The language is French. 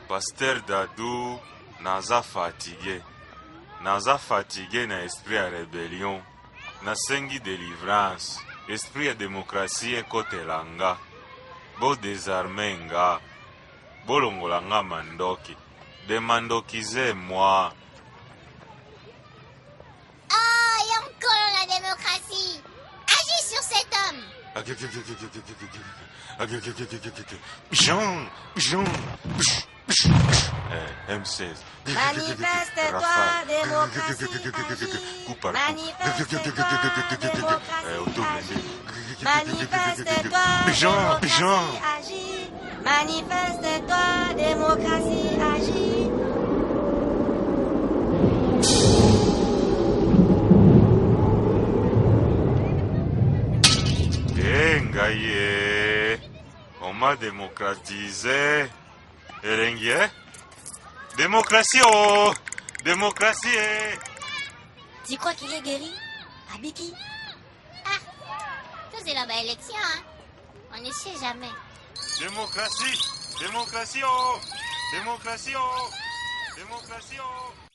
Pasteur Dadou, naza fatigué. Naza fatigué na esprit à rébellion. Na sengi délivrance. Esprit à démocratie et côté langa. Bo désarmé nga. Bo longolanga mandoki. Demandokize moi. Oh, et encore la démocratie. Agis sur cet homme. Jean. M16. Manifeste-toi, démocratie, agis. Manifeste-toi, démocratie, agis. Manifeste-toi, démocratie, agis. Manifeste-toi, démocratie, agis. Ngaye, on m'a démocratisé. Elengi, démocratie, oh! Démocratie, Tu crois qu'il est guéri, Abiki? Ah, ça c'est la belle élection, hein. On ne sait jamais. Démocratie, démocratie, oh! Démocratie, oh! Démocratie, oh!